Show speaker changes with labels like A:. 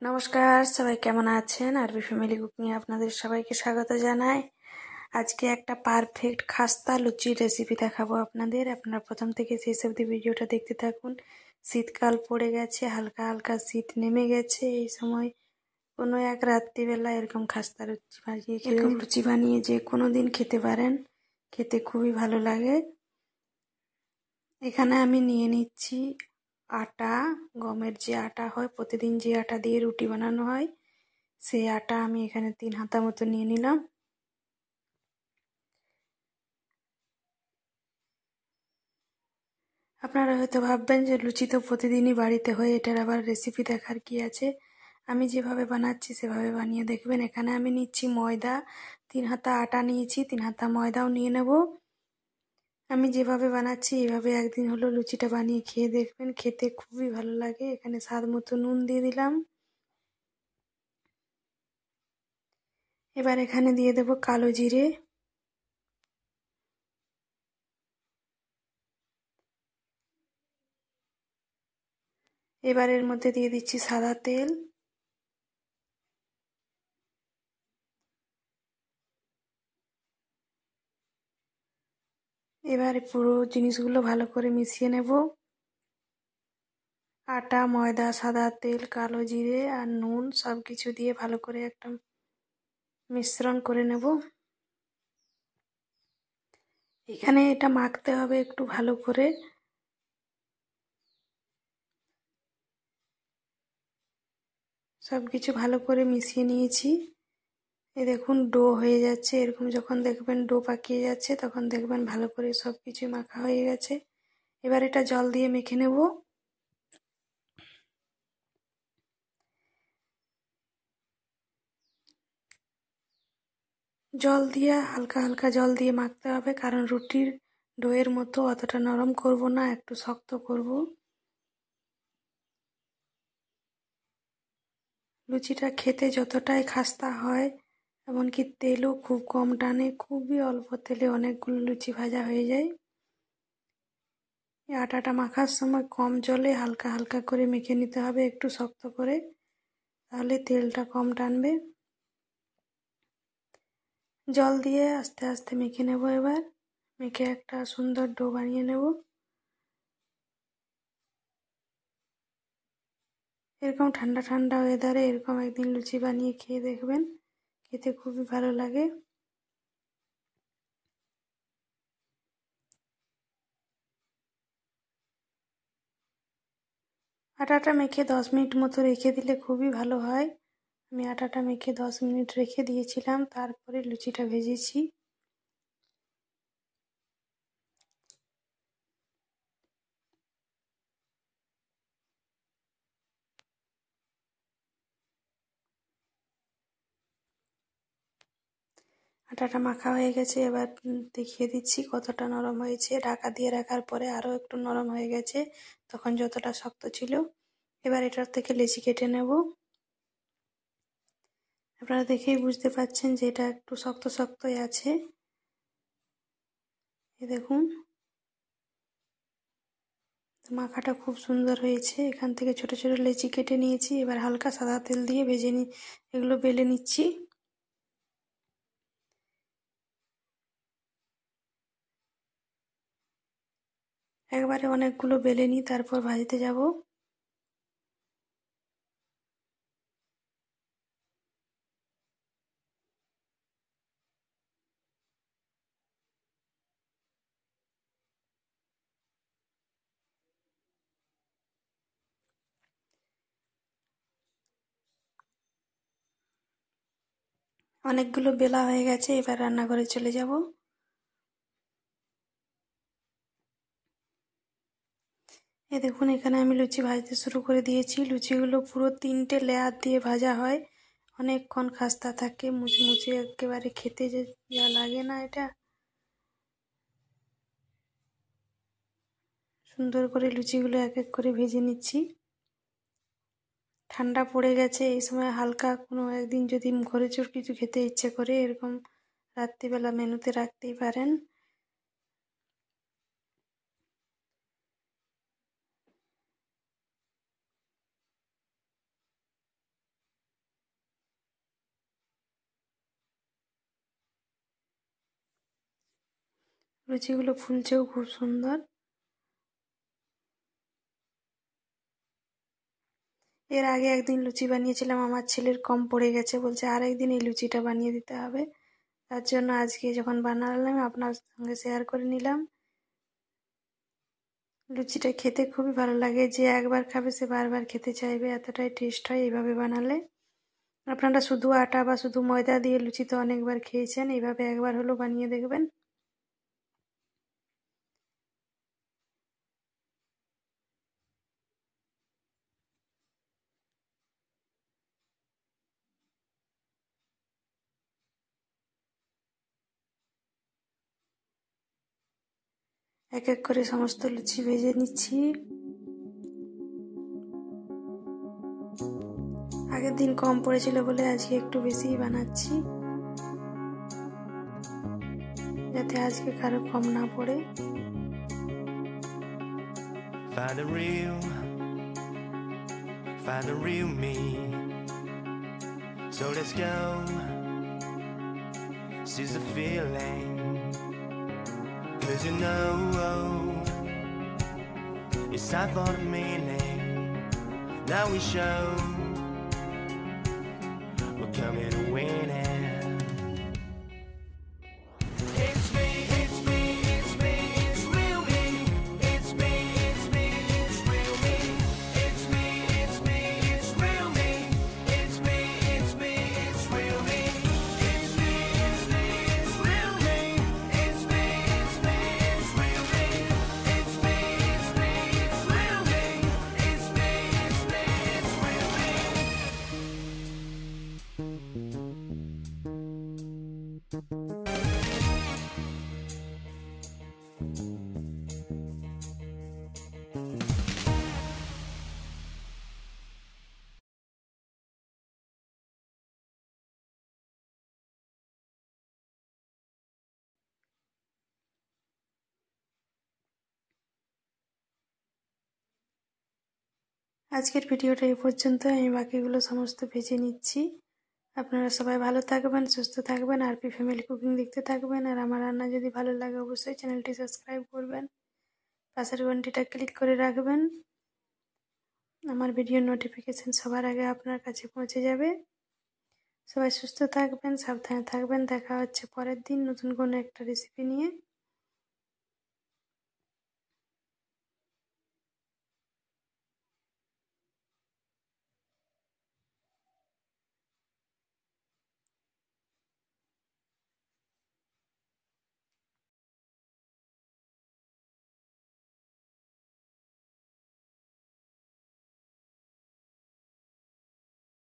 A: নমস্কার, সবাই কেমন আছেন? আরবি ফ্যামিলি কুকিং এ আপনাদের সবাইকে স্বাগত জানাই। আজকে একটা পারফেক্ট খাস্তা লুচির রেসিপি দেখাবো আপনাদের। আপনারা প্রথম থেকে শেষ অবধি ভিডিওটা দেখতে থাকুন। শীতকাল পড়ে গেছে, হালকা হালকা শীত নেমে গেছে। এই সময় কোনো এক রাত্রিবেলা এরকম খাস্তা লুচি বানিয়ে যে কোনো দিন খেতে পারেন, খেতে খুবই ভালো লাগে। এখানে আমি নিয়ে নিচ্ছি আটা, গমের যে আটা হয়, প্রতিদিন যে আটা দিয়ে রুটি বানানো হয়, সেই আটা আমি এখানে 3 হাতা মতো নিয়ে নিলাম। আপনারা হয়তো ভাববেন যে লুচি তো প্রতিদিনই বাড়িতে হয়, এটার আবার রেসিপি দেখার কি আছে। আমি যেভাবে বানাচ্ছি সেভাবে বানিয়ে দেখবেন। এখানে আমি নিচ্ছি ময়দা, 3 হাতা আটা নিয়েছি, 3 হাতা ময়দাও নিয়ে নেব। আমি যেভাবে বানাচ্ছি এভাবে একদিন হলো লুচিটা বানিয়ে খেয়ে দেখবেন, খেতে খুবই ভালো লাগে। এখানে স্বাদ মতো নুন দিয়ে দিলাম। এবার এখানে দিয়ে দেব কালো জিরে, এবার এর মধ্যে দিয়ে দিচ্ছি সাদা তেল, এবার পুরো জিনিসগুলো ভালো করে মিশিয়ে নেব। আটা, ময়দা, সাদা তেল, কালো জিরে আর নুন সব কিছু দিয়ে ভালো করে একটা মিশ্রণ করে নেব। এখানে এটা মাখতে হবে একটু ভালো করে। সব কিছু ভালো করে মিশিয়ে নিয়েছি। এই দেখুন ডো হয়ে যাচ্ছে। এরকম যখন দেখবেন ডো পাকিয়ে যাচ্ছে তখন দেখবেন ভালো করে সব কিছু মাখা হয়ে গেছে। এবার এটা জল দিয়ে মেখে নেব। জল দিয়ে হালকা হালকা জল দিয়ে মাখতে হবে, কারণ রুটির ডোয়ের মতো অতটা নরম করব না, একটু শক্ত করব। লুচিটা খেতে যতটাই খাস্তা হয়, এমনকি তেলও খুব কম টানে, খুবই অল্প তেলে অনেকগুলো লুচি ভাজা হয়ে যায়। এই আটাটা মাখার সময় কম জলে হালকা হালকা করে মেখে নিতে হবে, একটু শক্ত করে, তাহলে তেলটা কম টানবে। জল দিয়ে আস্তে আস্তে মেখে নেব। এবার মেখে একটা সুন্দর ডো বানিয়ে নেব। এরকম ঠান্ডা ঠান্ডা ওয়েদারে এরকম একদিন লুচি বানিয়ে খেয়ে দেখবেন, খেতে খুবই ভালো লাগে। আটাটা মেখে 10 মিনিট মতো রেখে দিলে খুবই ভালো হয়। আমি আটাটা মেখে 10 মিনিট রেখে দিয়েছিলাম, তারপরে লুচিটা ভেজেছি। আটাটা মাখা হয়ে গেছে, এবার দেখিয়ে দিচ্ছি কতটা নরম হয়েছে। ঢাকা দিয়ে রাখার পরে আরও একটু নরম হয়ে গেছে, তখন যতটা শক্ত ছিল। এবার এটার থেকে লেচি কেটে নেব। আপনারা দেখেই বুঝতে পারছেন যে এটা একটু শক্ত শক্তই আছে। এই দেখুন মাখাটা খুব সুন্দর হয়েছে। এখান থেকে ছোট ছোট লেচি কেটে নিয়েছি। এবার হালকা সাদা তেল দিয়ে এগুলো বেলে নিচ্ছি। একবারে অনেকগুলো বেলে নিই, তারপর ভাজতে যাব। অনেকগুলো বেলা হয়ে গেছে, এবার রান্নাঘরে চলে যাব। এই দেখুন এখানে আমি লুচি ভাজতে শুরু করে দিয়েছি। লুচিগুলো পুরো 3টে লেয়ার দিয়ে ভাজা হয়, অনেকক্ষণ খাস্তা থাকে, মুচমুচে একেবারে খেতে যে যা লাগে না, এটা সুন্দর করে লুচিগুলো এক এক করে ভেজে নিচ্ছি। ঠান্ডা পড়ে গেছে, এই সময় হালকা কোনো একদিন যদি ঘরেচুর কিছু খেতে ইচ্ছে করে, এরকম রাত্রিবেলা মেনুতে রাখতেই পারেন। লুচিগুলো ফুলছেও খুব সুন্দর। এর আগে একদিন লুচি বানিয়েছিলাম, আমার ছেলের কম পড়ে গেছে, বলছে আর একদিন এই লুচিটা বানিয়ে দিতে হবে। তার জন্য আজকে যখন বানালাম আপনার সঙ্গে শেয়ার করে নিলাম। লুচিটা খেতে খুবই ভালো লাগে, যে একবার খাবে সে বারবার খেতে চাইবে, এতটাই টেস্ট হয় এইভাবে বানালে। আপনারা শুধু আটা বা শুধু ময়দা দিয়ে লুচি তো অনেকবার খেয়েছেন, এইভাবে একবার হলো বানিয়ে দেখবেন। এক এক করে সমস্ত লুচি ভেজে নিচ্ছি। আগের দিন কম পড়েছিল বলে আজকে একটু বেশিই বানাচ্ছি, যাতে আজকে কারো কম না পড়ে।
B: Find the real me. So let's go. Seize the feeling. 'Cause you know it's time for the meaning. Now we show we're coming to win it.
A: আজকের ভিডিওটা এই পর্যন্ত, আমি বাকিগুলো সমস্ত ভেজে নিচ্ছি। আপনারা সবাই ভালো থাকবেন, সুস্থ থাকবেন, আরপি ফ্যামিলি কুকিং দেখতে থাকবেন। আর আমার রান্না যদি ভালো লাগে অবশ্যই চ্যানেলটি সাবস্ক্রাইব করবেন, পাশের ঘন্টিটা ক্লিক করে রাখবেন, আমার ভিডিওর নোটিফিকেশন সবার আগে আপনার কাছে পৌঁছে যাবে। সবাই সুস্থ থাকবেন, সাবধানে থাকবেন। দেখা হচ্ছে পরের দিন নতুন কোনো একটা রেসিপি নিয়ে।